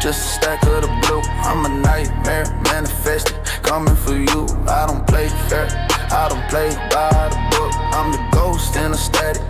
just a stack of the blue. I'm a nightmare manifested, coming for you. I don't play fair, I don't play by the book. I'm the ghost in a static,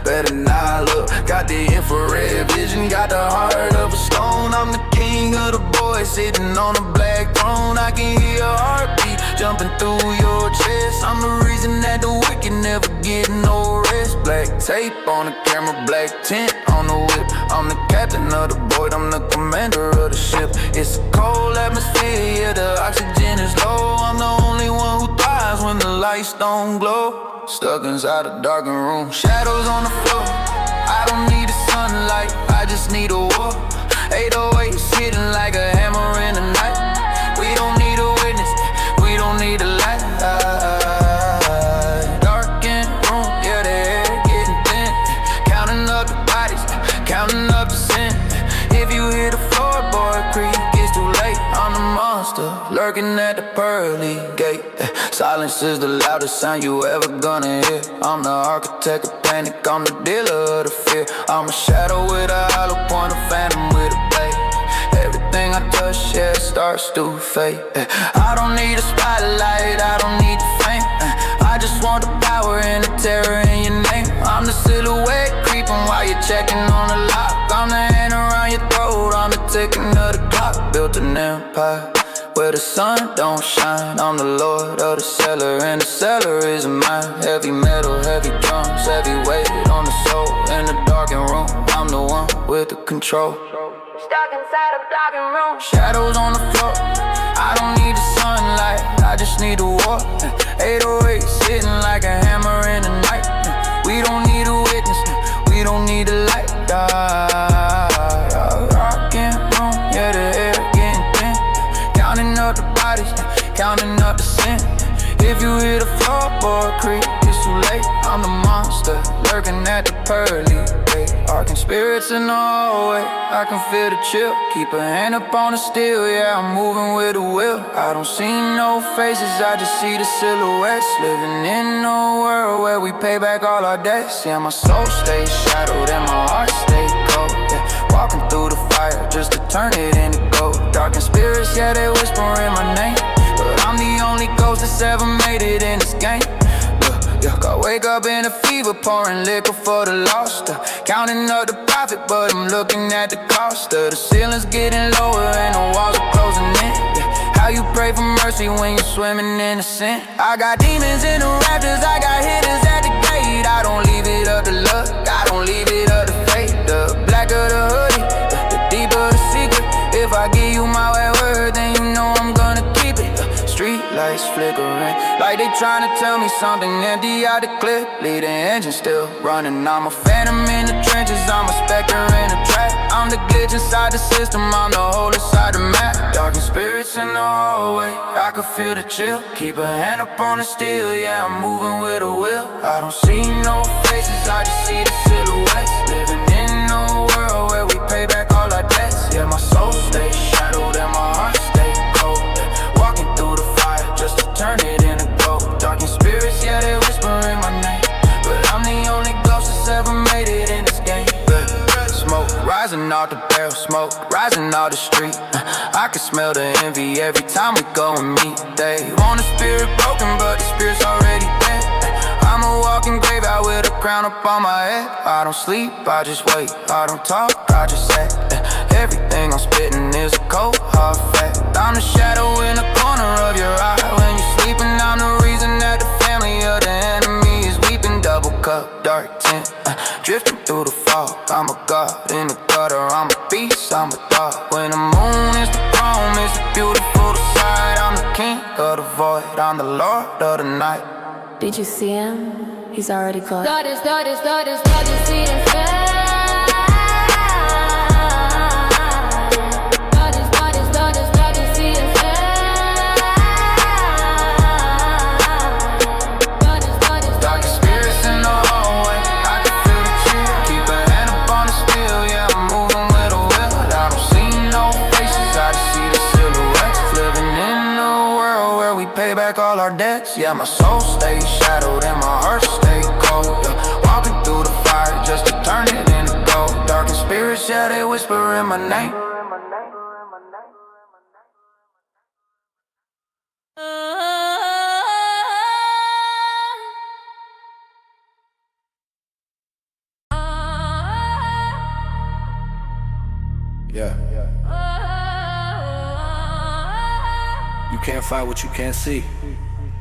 better not look. Got the infrared vision, got the heart of a stone. I'm the king of the boys, sitting on a black throne. I can hear your heartbeat jumping through your chest. I'm the reason that the wicked never get no rest. Black tape on the camera, black tint on the whip. I'm the captain of the boat, I'm the commander of the ship. It's a cold atmosphere, yeah, the oxygen is low. I'm the only one who thrives when the lights don't glow. Stuck inside a darkened room, shadows on the floor. I don't need the sunlight, I just need a war. 808 hitting like a hammer in the night. We don't need a witness, we don't need a light. Darkened room, yeah, the air getting thin. Counting up the bodies, counting up the sin. If you hear the floorboard creak, it's too late. I'm the monster, lurking at the pearly gate. Silence is the loudest sound you ever gonna hear. I'm the architect of panic, I'm the dealer of the fear. I'm a shadow with a hollow point, a phantom with a blade. Everything I touch, yeah, starts to fade. I don't need a spotlight, I don't need the fame. I just want the power and the terror in your name. I'm the silhouette creeping while you're checking on the lock. I'm the hand around your throat, I'm the ticking of the clock. Built an empire where the sun don't shine. I'm the lord of the cellar, and the cellar is mine. Heavy metal, heavy drums, heavy weight on the soul. In the darkened room, I'm the one with the control. Stuck inside a darkened room, shadows on the floor. I don't need the sunlight, I just need the war. 808 sitting like a hammer in the night. We don't need a witness, we don't need a light. Rockin' room, yeah, the air getting thin. Counting up the bodies, counting up the sin. If you hear the floorboard creak, it's too late. I'm the monster, lurking at the pearly gate. Arcing spirits in the hallway, I can feel the chill. Keep a hand up on the steel, yeah, I'm moving with a will. I don't see no faces, I just see the silhouettes. Living in a world where we pay back all our debts. Yeah, my soul stays shadowed and my heart stays cold, yeah. Walking through the fire just to turn it into gold. Darkened spirits, yeah, they whispering my name, but I'm the only ghost that's ever made it in this game. Yeah, I wake up in a fever, pouring liquor for the lost. Counting up the profit, but I'm looking at the cost. The ceiling's getting lower and the walls are closing in. Yeah, how you pray for mercy when you're swimming in the sin? I got demons in the rafters, I got hitters at the gate. I don't leave it up to luck, I don't leave it up to fate. The blacker the hoodie, the deeper the secret. If I give you my word, then you know I'm gonna keep it. Street lights flickering, like they trying to tell me something empty out the clip. Lead the engine still running, I'm a phantom in the trenches, I'm a specter in the trap. I'm the glitch inside the system, I'm the hole inside the map. Darkened spirits in the hallway, I can feel the chill. Keep a hand up on the steel, yeah, I'm moving with a will. I don't see no faces, I just see the silhouettes. Living in a world where we pay back all our debts. Yeah, my soul stays shadowed and my heart stays cold. Walking through the fire just to turn it into gold. Darkened spirits, yeah, they whispering my name, but I'm the only ghost that's ever made it in this game. Smoke rising out the barrel, smoke rising out the street. I can smell the envy every time we go and meet. They want the spirit broken, but the spirit's already dead. I'm a walking graveyard with a crown up on my head. I don't sleep, I just wait. I don't talk, I just act. Everything I'm spitting is a cold hard fact. I'm the shadow in the corner of your eye when you're sleeping. I'm the reason that the family of the enemy is weeping. Double cup, dark tint, drifting through the fog. I'm a god in the gutter, I'm a beast, I'm a dog. When the moon is the chrome, it's the beautiful side. I'm the king of the void, I'm the lord of the night. Did you see him? He's already gone. Started seeing fast. All our debts, yeah, my soul stays shadowed and my heart stays cold. Yeah, walking through the fire just to turn it into gold. Darkened spirits, yeah, they whisper in my name. can't fight what you can't see.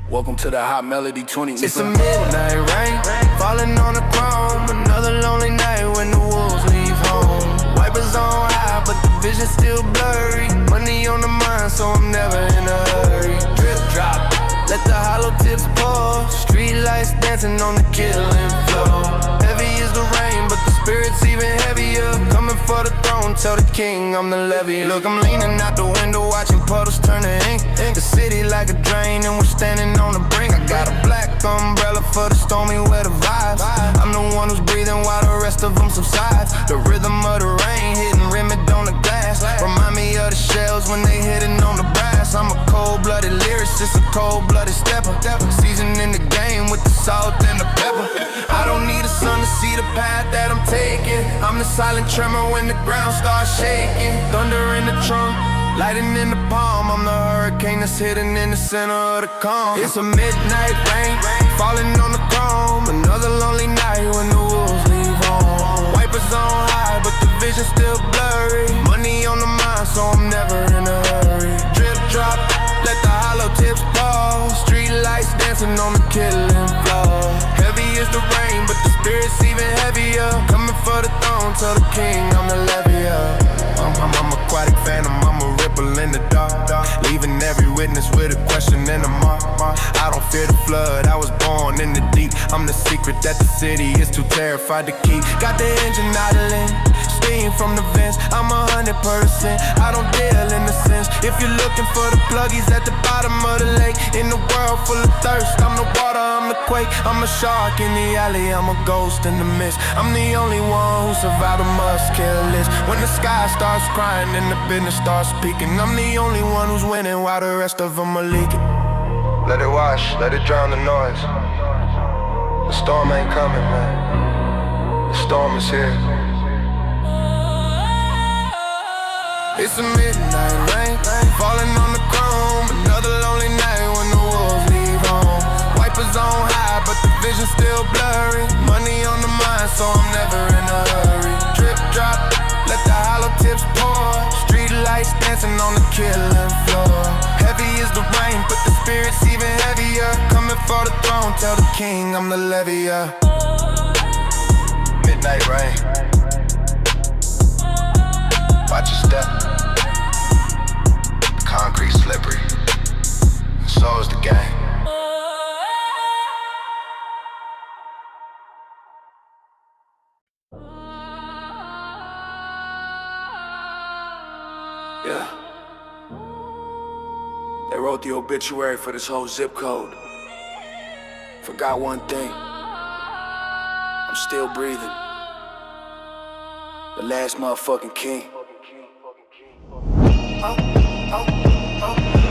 Welcome to the Hot Melody 20. It's a midnight rain, falling on the chrome. Another lonely night when the wolves leave home. Wipers on high, but the vision's still blurry. Money on the mind, so I'm never in a hurry. Drip drop, let the hollow tips pour. Street lights dancing on the killing floor. Heavy is the rain, but the spirit's even heavier. Coming for the throne, tell the king I'm the levy. Look, I'm leaning out the window, watching puddles turn to ink. The city like a drain, and we're standing on the brink. I got a black umbrella for the stormy weather vibes. I'm the one who's breathing while the rest of them subside. The rhythm of the rain hitting rimmed on the glass. Remind me of the shells when they hitting on the brass. I'm a cold-blooded lyricist, a cold-blooded stepper. Seasoning the game with the salt and the pepper. I don't need a sun to see the path that I'm taking. I'm the silent tremor when the ground starts shaking. Thunder in the trunk, lighting in the palm. I'm the hurricane that's hidden in the center of the calm. It's a midnight rain, falling on the chrome. Another lonely night when the wolves leave home. Wipers on high, but the vision's still blurry. Money on the mind, so I'm never in a hurry. Drip drop, let the hollow tips fall. Street lights dancing on the killing floor. Heavy is the rain, but the spirit's even heavier. Coming for the throne, tell the king I'm the levier. I'm aquatic phantom, I'm a ripple in the dark. Leaving every witness with a question and a mark. I don't fear the flood, I was born in the deep. I'm the secret that the city is too terrified to keep. Got the engine idling, steam from the vents. I'm 100%, I don't deal in the sense. If you're looking for the pluggies at the bottom of the lake, in the world full of thirst, I'm the water, I'm the quake. I'm a shark in the alley, I'm a ghost in the mist. I'm the only one who survived a must-kill list. When the sky starts crying and the business starts speaking, I'm the only one who's winning while the rest of them are leaking. Let it wash, let it drown the noise. The storm ain't coming, man. The storm is here. It's a midnight rain, falling on the chrome. Another lonely night when the wolves leave home. Wipers on high, but the vision's still blurry. Money on the mind, so I'm never in a hurry. Drip drop, let the hollow tips pour. Street lights dancing on the killing floor. Heavy is the rain, but the spirit's even heavier. Coming for the throne, tell the king I'm the levier. Midnight rain, watch your step. Concrete slippery, and so is the game. Yeah. They wrote the obituary for this whole zip code. Forgot one thing. I'm still breathing. The last motherfucking king.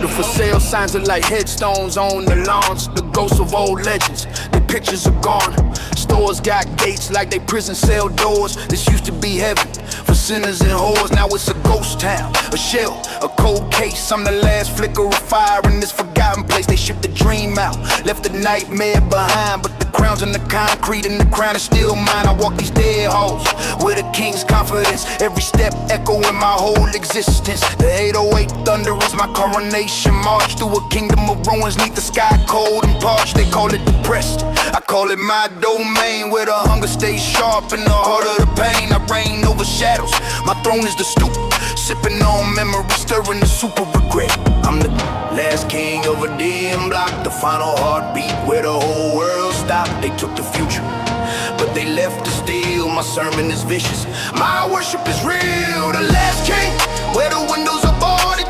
The for sale signs are like headstones on the lawns. The ghosts of old legends, the pictures are gone. Stores got gates like they prison cell doors. This used to be heaven for sinners and whores. Now it's a ghost town, a shell, a cold case. I'm the last flicker of fire in this forgotten place. They shipped the dream out, left the nightmare behind. But the crown's in the concrete and the crown is still mine. I walk these dead halls with a king's confidence. Every step echoing my whole existence. The 808 thunder is my coronation march through a kingdom of ruins, neath the sky cold and parched. They call it depressed, I call it my domain, where the hunger stays sharp in the heart of the pain. I reign over shadows, my throne is the stoop, sipping on memories, stirring the soup of regret. I'm the last king of a dim block, the final heartbeat where the whole world stopped. They took the future, but they left to steal. My sermon is vicious, my worship is real. The last king, where the windows are boarded.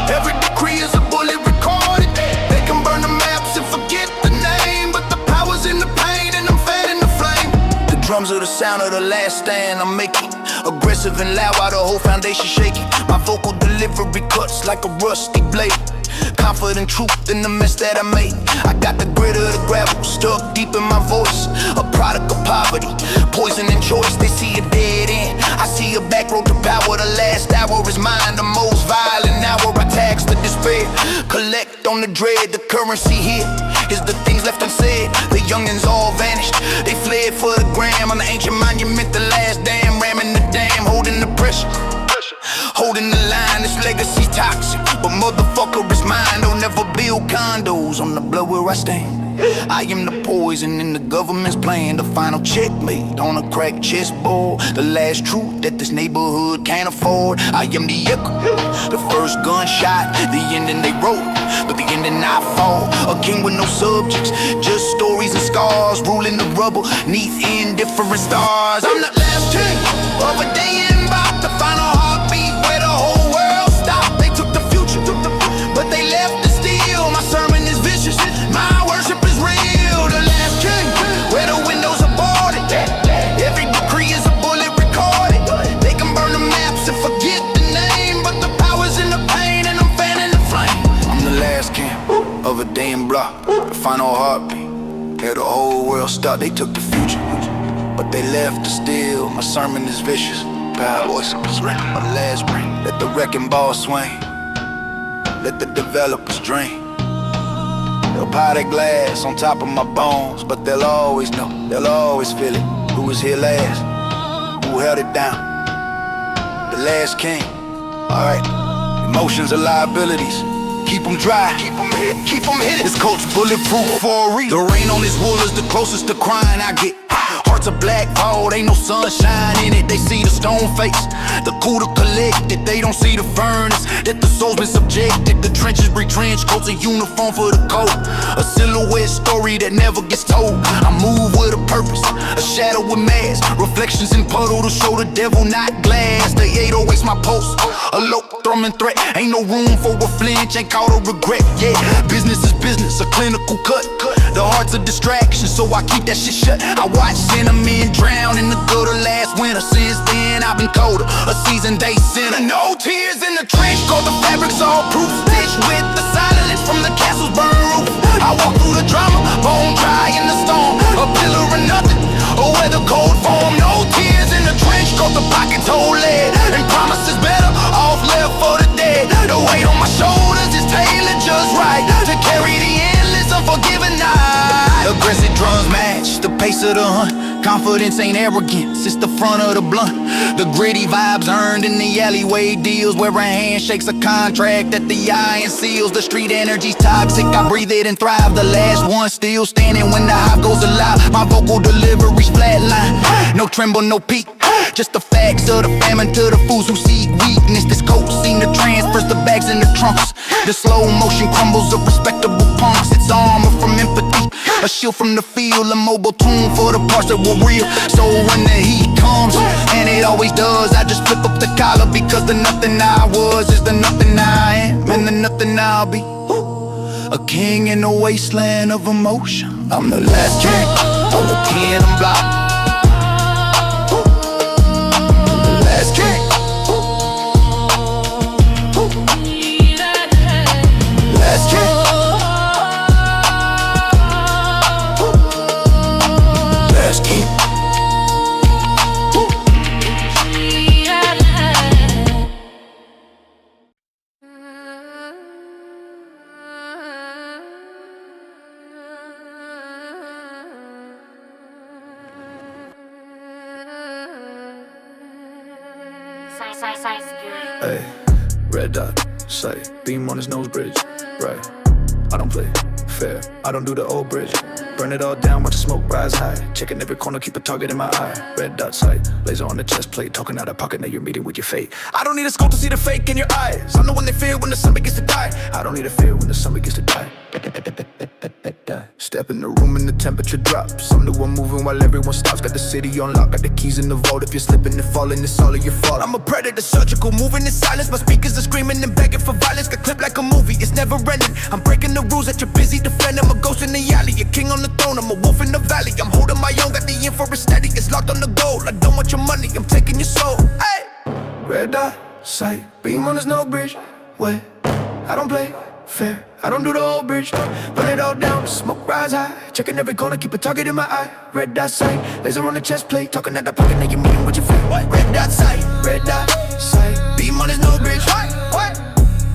Every decree is a bullet recorded. They can burn the maps and forget the name, but the power's in the pain and I'm fed in the flame. The drums are the sound of the last stand I'm making. Aggressive and loud while the whole foundation shaking. My vocal delivery cuts like a rusty blade. Confident truth in the mess that I made. I got the grit of the gravel stuck deep in my voice. A product of poverty, poison and choice. They see a dead end, I see a back road to power. The last hour is mine, the most violent hour. I tax the despair, collect on the dread. The currency here is the things left unsaid. The youngins all vanished, they fled for the gram. On the ancient monument, the last dam, ramming the dam, holding the pressure. holding the line, this legacy's toxic, but motherfucker is mine. Don't ever build condos on the blood where I stand. I am the poison in the government's plan. The final checkmate on a cracked chessboard. The last truth that this neighborhood can't afford. I am the echo, the first gunshot, the ending they wrote, but the ending I fall. A king with no subjects, just stories and scars, ruling the rubble neath indifferent stars. I'm the last king of a day in Bop, the final heartbeat where the whole world stopped. They took the future, but they left the steel. My sermon is vicious, my worship is real. The last king, where the windows are boarded. Every decree is a bullet recorded. They can burn the maps and forget the name, but the power's in the pain and I'm fanning the flame. I'm the last king of a day in Block, the final heartbeat where the whole world stopped. They took the future, but they left the steel. My sermon is vicious, bad voice was ring. My last ring, let the wrecking ball swing, let the developers dream. They'll pile their glass on top of my bones, but they'll always know, they'll always feel it. Who was here last? Who held it down? The last king. Alright, emotions are liabilities. Keep them dry, keep them hidden. This coat's bulletproof for a reason. The rain on his wool is the closest to crying I get. Hearts are black gold, ain't no sunshine in it. They see the stone face, the cool to collected. They don't see the furnace, that the soul's been subjected. The trenches breed trench coats, a uniform for the coat. A silhouette story that never gets told. I move with a purpose, a shadow with mass. Reflections in puddle to show the devil not glass. The 808's my post, a low thrumming threat. Ain't no room for a flinch, ain't called a regret. Yeah, business is business, a clinical cut. The heart's a distraction, so I keep that shit shut. I watch cinnamon drown in the gutter last winter. Since then I've been colder, a seasoned day sinner. No tears in the trench coat, the fabric's all proof. Stitched with the silence from the castle's burn roof. I walk through the drama, bone dry in the storm. A pillar of nothing, a weather cold form. No tears in the trench coat, the pockets hold lead. And promises better off left for the dead. The weight on my shoulders is tailored just right to carry the endless unforgiving night. Aggressive drums match the pace of the hunt. Confidence ain't arrogance, it's the front of the blunt. The gritty vibes earned in the alleyway deals, where a handshake's a contract that the eye seals. The street energy's toxic, I breathe it and thrive. The last one still standing when the hype goes alive. My vocal delivery's flatline, no tremble, no peak. Just the facts of the famine to the fools who seek weakness. This coat seen the transfers, the bags in the trunks. The slow motion crumbles of respectable punks. It's armor from empathy, a shield from the field, a mobile tune for the parts that were real. So when the heat comes, and it always does, I just flip up the collar, because the nothing I was is the nothing I am, and the nothing I'll be. A king in a wasteland of emotion. I'm the last king of the king and block. Last king. Last king. Last king. Hey, red dot, sight, beam on his nose bridge. Right, I don't play fair, I don't do the old bridge. Burn it all down, watch the smoke rise high. Checking every corner, keep a target in my eye. Red dot sight, laser on the chest plate. Talking out of pocket, now you're meeting with your fate. I don't need a scope to see the fake in your eyes. I'm the one they fear when the sun begins to die. I don't need a fear when the sun begins to die. Step in the room and the temperature drops. I'm the one moving while everyone stops. Got the city on lock, got the keys in the vault. If you're slipping and falling, it's all of your fault. I'm a predator, surgical, moving in silence. My speakers are screaming and begging for violence. Got clipped like a movie, it's never ending. I'm breaking the rules that you're busy defending. I'm a ghost in the alley, a king on the throne. I'm a wolf in the valley, I'm holding my own. Got the info steady, it's locked on the goal. I don't want your money, I'm taking your soul. Hey, red dot, sight, beam on the snow bridge. Wait, I don't play fair, I don't do the whole bridge. Burn it all down, smoke rise high. Checking every corner, keep a target in my eye. Red dot sight, laser on the chest plate. Talking at the pocket, now you're meeting with your fate. Red dot sight, beam on his no bridge. What?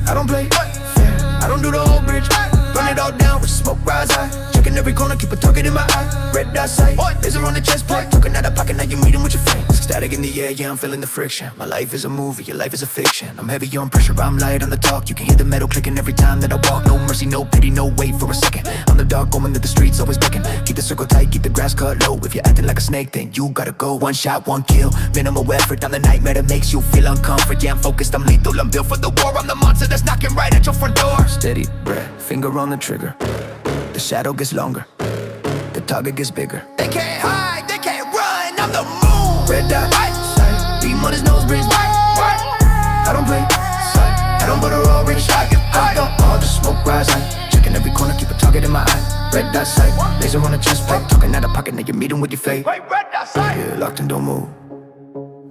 I don't play fair, I don't do the whole bridge. Burn it all down, smoke rise high. Checking every corner, keep a target in my eye. Red dot sight, laser on the chest plate. Talking at the pocket, now you're meeting with your fate. Static in the air, yeah, I'm feeling the friction. My life is a movie, your life is a fiction. I'm heavy on pressure, I'm light on the talk. You can hear the metal clicking every time that I walk. No mercy, no pity, no wait for a second. I'm the dark woman that the streets always beckon. Keep the circle tight, keep the grass cut low. If you're acting like a snake, then you gotta go. One shot, one kill, minimal effort. I'm the nightmare that makes you feel uncomfort. Yeah, I'm focused, I'm lethal, I'm built for the war. I'm the monster that's knocking right at your front door. Steady breath, finger on the trigger. The shadow gets longer, the target gets bigger. They can't hide, they can't run, I'm the moon. Red dot, sight, beam on his nose, breeze, right. I don't play sight, I don't put a roll, ring shot, get fucked up. All the smoke rise high, checking every corner, keep a target in my eye. Red dot sight, laser on the chest plate, talking out of pocket, now you're meeting with your fate. Red dot sight, yeah, locked and don't move,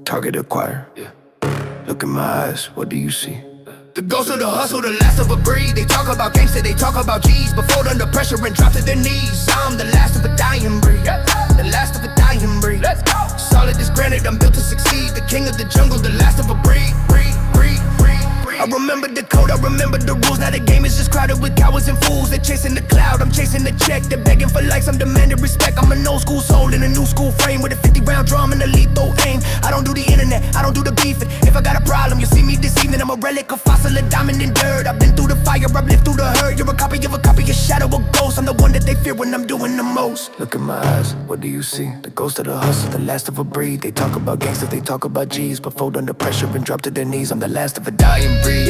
target acquired. Yeah. Look in my eyes, what do you see? The ghost of the hustle, the last of a breed. They talk about gangsta, they talk about G's, but fold under pressure and drop to their knees. I'm the last of a dying breed, the last of a dying breed. Let's go. Solid as granite, I'm built to succeed. The king of the jungle, the last of a breed. I remember the code, I remember the rules. Now the game is just crowded with cowards and fools. They're chasing the cloud, I'm chasing the check. They're begging for likes, I'm demanding respect. I'm an old school soul in a new school frame, with a 50-round drum and a lethal aim. I don't do the internet, I don't do the beefing. If I got a problem, you'll see me this evening. I'm a relic, a fossil, a diamond in dirt. I've been through the fire, I've lived through the hurt. You're a copy, a shadow, a ghost. I'm the one that they fear when I'm doing the most. Look in my eyes, what do you see? The ghost of the hustle, the last of a breed. They talk about gangsters, they talk about G's, but fold under pressure and drop to their knees. I'm the last of a dying breed,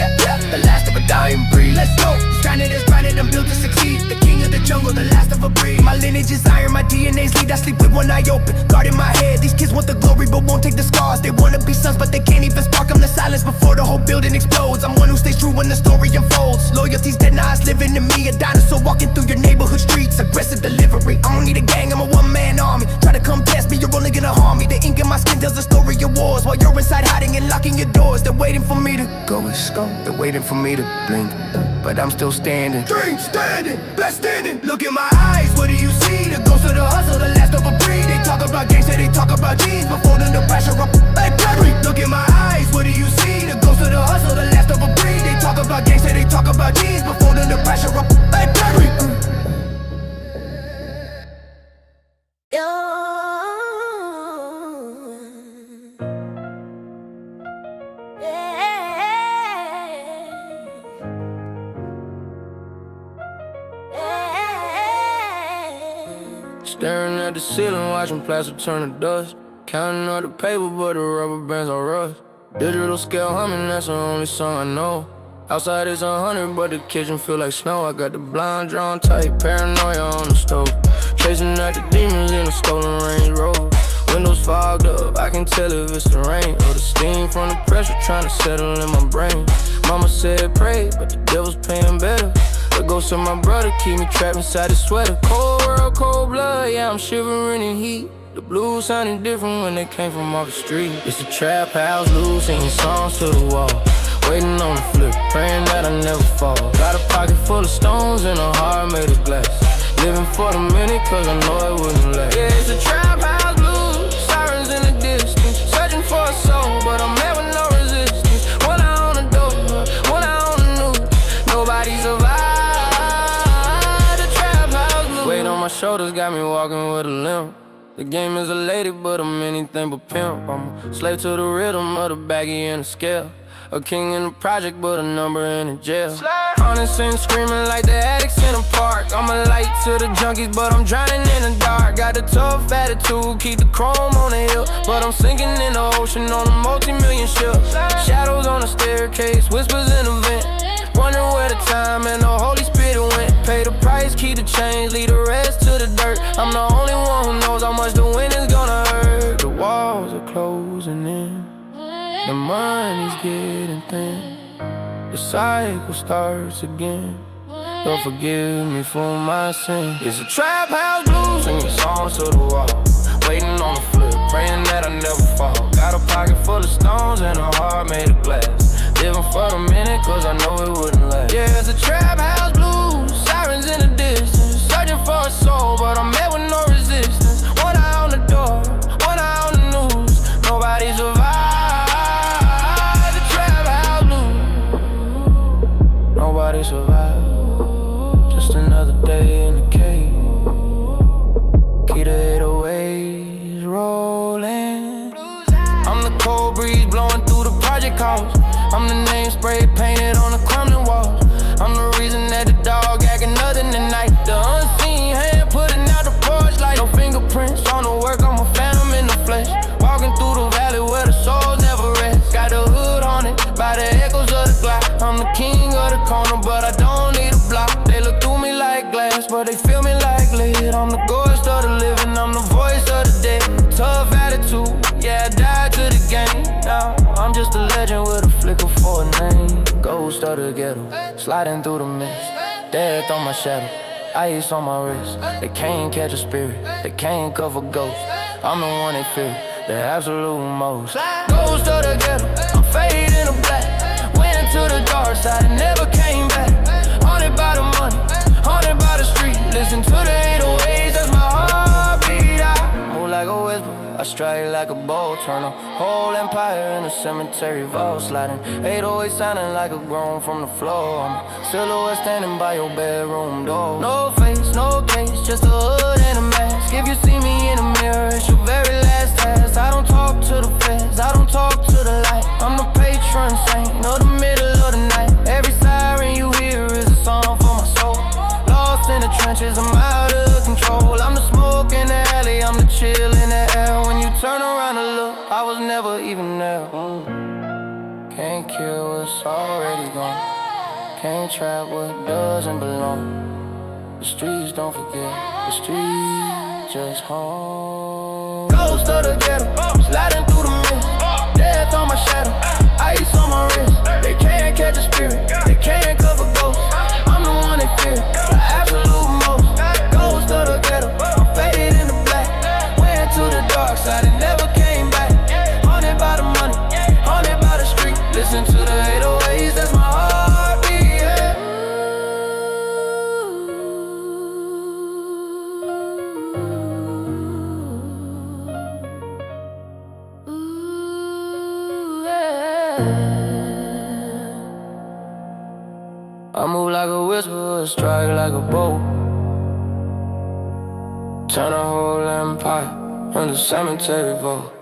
the last of a dying breed. Let's go. Stranded is granted, I'm built to succeed. The king of the jungle, the last of a breed. My lineage is iron, my DNA's lead. I sleep with one eye open, guard in my head. These kids want the glory but won't take the scars. They wanna be sons but they can't even spark. I'm the silence before the whole building explodes. I'm one who stays true when the story unfolds. Loyalty's dead, now it's living in me. A dinosaur walking through your neighborhood streets. Aggressive delivery, I don't need a gang, I'm a one-man army. Try to come test me, you're only gonna harm me. The ink in my skin tells the story of wars, while you're inside hiding and locking your doors. They're waiting for me to go and skull. They're waiting for me to blink, but I'm still standing. Dream standing, best standing. Look in my eyes, what do you see? The ghost of the hustle, the last of a breed. They talk about gangsta, they talk about G's, but fold under pressure, they bury. Look in my eyes, what do you see? The ghost of the hustle, the last of a breed. They talk about gangsta, they talk about G's, but fold under pressure, they bury. Staring at the ceiling, watching plastic turn to dust. Counting all the paper, but the rubber bands on rust. Digital scale humming, that's the only song I know. Outside is 100, but the kitchen feel like snow. I got the blind drawn tight, paranoia on the stove. Chasing after demons in a stolen Range Rover. Windows fogged up, I can tell if it's the rain or the steam from the pressure trying to settle in my brain. Mama said pray, but the devil's paying better. The ghost of my brother keep me trapped inside his sweater. Cold world, cold blood, yeah, I'm shivering in heat. The blues sounding different when they came from off the street. It's a trap house, loose, singing songs to the wall. Waiting on the flip, praying that I never fall. Got a pocket full of stones and a heart made of glass. Living for the minute, cause I know it wouldn't last. Yeah, it's a trap house blues, sirens in the distance. Searching for a soul, but I'm met with no resistance. One eye on the door, one eye on the news. Nobody survived. Weight on my shoulders got me walking with a limp. The game is a lady, but I'm anything but pimp. I'm a slave to the rhythm of the baggie and the scale. A king in the project, but a number in the jail. Honest and screaming like the addicts in the park. I'm a light to the junkies, but I'm drowning in the dark. Got a tough attitude, keep the chrome on the hill, but I'm sinking in the ocean on a multi-million ship. Shadows on the staircase, whispers in the vent. Wonder where the time and the Holy Spirit went. Pay the price, keep the change, leave the rest to the dirt. I'm the only one who knows how much the wind is gonna hurt. The walls are closing in, the money's getting thin. The cycle starts again. Lord, forgive me for my sin. It's a trap house blues, singing songs to the wall. Waiting on the flip, praying that I never fall. Got a pocket full of stones and a heart made of glass. Living for the minute, cause I know it wouldn't last. Yeah, it's a trap house blues, sirens in the distance. Searching for a soul, but I'm met with no resistance. One eye on the door, one eye on the news. Nobody survived the trap house blues. Nobody survived. Just another day in the cave. Key to 808s rolling. the corner, but I don't need a block. They look through me like glass, but they feel me like lead. I'm the ghost of the living, I'm the voice of the dead. Tough attitude, yeah, I died to the game. Now I'm just a legend with a flicker for a name. Ghost of the ghetto, sliding through the mist. Death on my shadow, ice on my wrist. They can't catch a spirit, they can't cover ghosts. I'm the one they fear, the absolute most. Ghost of the ghetto, I'm fading to black. Went to the dark side and never came back. Haunted by the money, haunted by the street. Listen to the 808s, that's my heartbeat. I move like a whisper, I strike like a bolt. Turn a whole empire in a cemetery vault. Sliding 808 sounding like a groan from the floor. I'm a silhouette standing by your bedroom door. No face, no case, just a hood and a mask. If you see me in the mirror, it's your very last task. I don't talk to the feds, I don't talk to the light. I'm the patron saint of the middle of the night. Every siren you hear is a song for my soul. Lost in the trenches, I'm out of control. I'm the smoke in the alley, I'm the chill in the air. When you turn around and look, I was never even there. Can't kill what's already gone. Can't trap what doesn't belong. The streets don't forget, the streets just home. Ghost of the ghetto, sliding through the mist. Death on my shadow, ice on my wrist. They can't catch a spirit, they can't cover ghosts. I'm the one they fear, the absolute most. Ghost of the ghetto, I'm faded in the black. Went to the dark side and never came back. Haunted by the money, haunted by the street. Listen to the 808s, that's my heartbeat, yeah. I move like a whisper, strike like a bolt. Turn a whole empire into cemetery vault.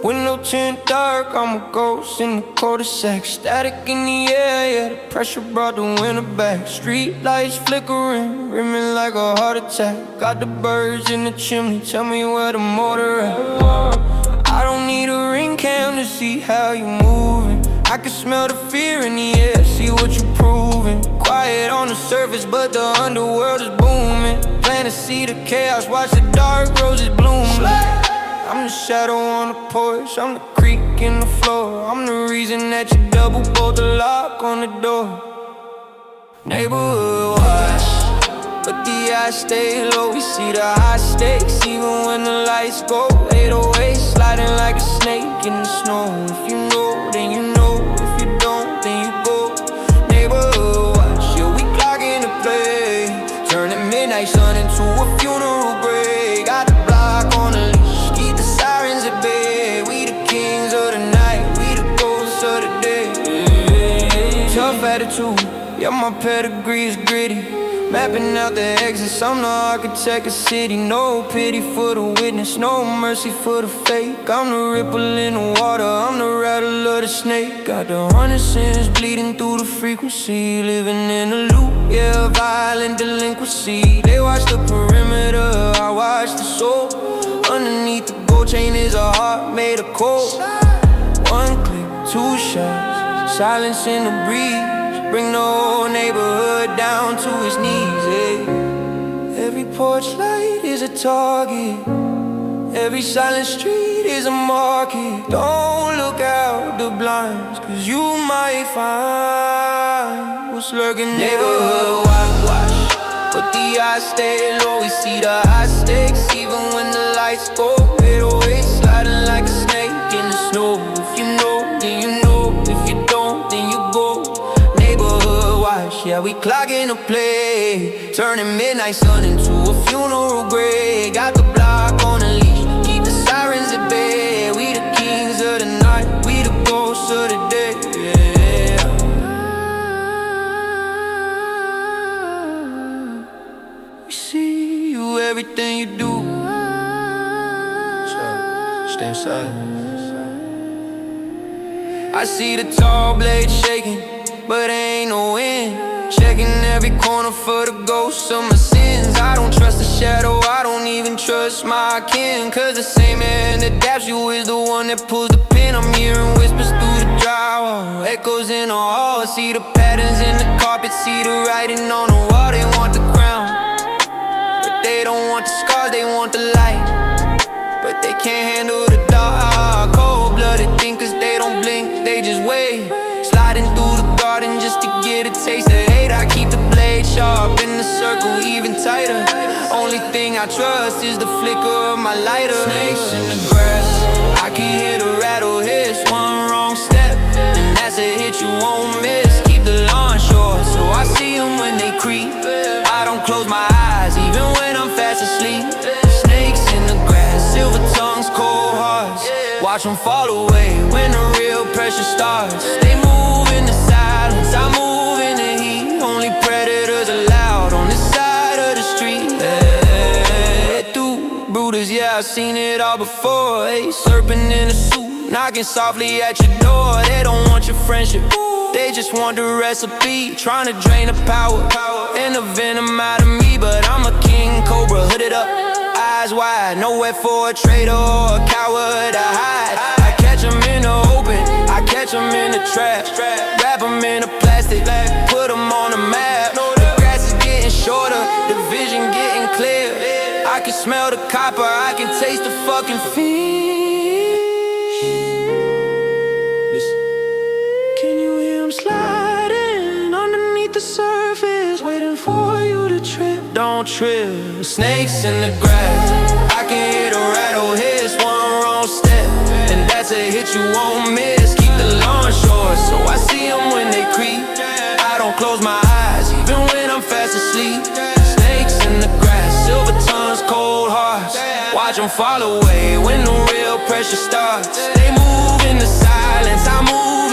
Window tint dark, I'm a ghost in the cul-de-sac. Static in the air, yeah, the pressure brought the winter back. Street lights flickering, rimming like a heart attack. Got the birds in the chimney, tell me where the motor at. I don't need a ring cam to see how you moving. I can smell the fear in the air, see what you proving. Quiet on the surface, but the underworld is booming. Plan to see the chaos, watch the dark roses bloom. I'm the shadow on the porch, I'm the creak in the floor. I'm the reason that you double bolt the lock on the door. Neighborhood watch, but the eyes stay low. We see the high stakes even when the lights go. 808 sliding like a snake in the snow. If you know, then you know. If you don't, then you go. Neighborhood watch, yeah, we clocking the play. Turning midnight sun into a funeral grave. Got the block on the leash, keep the sirens at bay. We the kings of the night, we the ghosts of the day. Tough attitude, yeah, my pedigree is gritty. Mapping out the exits, I'm the architect of city. No pity for the witness, no mercy for the fake. I'm the ripple in the water, I'm the rattle of the snake. Got the 100 sins bleeding through the frequency. Living in a loop, yeah, violent delinquency. They watch the perimeter, I watch the soul. Underneath the gold chain is a heart made of cold. One click, two shots, silence in the breeze. Bring the whole neighborhood down to its knees, eh? Every porch light is a target. Every silent street is a market. Don't look out the blinds, cause you might find what's lurking. Neighborhood whitewash, but the eyes stay low. We see the high stakes even when the lights go. 808 sliding like a snake in the snow. If you know, then you know. If you don't, then you go. Yeah, we clocking the play. Turning midnight sun into a funeral grave. Got the block on a leash, keep the sirens at bay. We the kings of the night, we the ghosts of the day, yeah. We see you, everything you do. So, stay inside. I see the tall blade shaking, but ain't no wind. Checking every corner for the ghosts of my sins. I don't trust the shadow, I don't even trust my kin. Cause the same man that dabs you is the one that pulls the pin. I'm hearing whispers through the drywall, echoes in the hall. See the patterns in the carpet, see the writing on the wall. They want the crown, but they don't want the scars, they want the light. But they can't handle the dark. Cold-blooded thinkers, they don't blink, they just wait. Sliding through the garden just to get a taste of hate. I keep the blade sharp in the circle even tighter. Only thing I trust is the flicker of my lighter. Snakes in the grass, I can hear the rattle hiss. One wrong step, and that's a hit you won't miss. Keep the lawn short, so I see them when they creep. I don't close my eyes, even when I'm fast asleep. Snakes in the grass, silver tongues, cold hearts. Watch them fall away when the real pressure starts. They move in the silence, I move in the heat. Only predators allowed on this side of the street. Through Brutus, yeah, I've seen it all before. Hey, serpent in a suit, knocking softly at your door. They don't want your friendship, they just want the recipe. Trying to drain the power and the venom out of me. But I'm a king cobra, hooded up, eyes wide, nowhere for a traitor or a coward to hide. I catch them in the open, I catch them in the trap. Wrap them in a plastic, put them on the map. The grass is getting shorter, the vision getting clear. I can smell the copper, I can taste the fucking fear. Can you hear them sliding underneath the surface, waiting for you to trip? Don't trip. Snakes in the grass, I can hear the rattle hiss. One wrong step, and that's a hit you won't miss. Keep the lawn short, so I see them when they creep. I don't close my eyes, even when I'm fast asleep. Snakes in the grass, silver tongues, cold hearts. Watch them fall away when the real pressure starts. They move in the silence, I move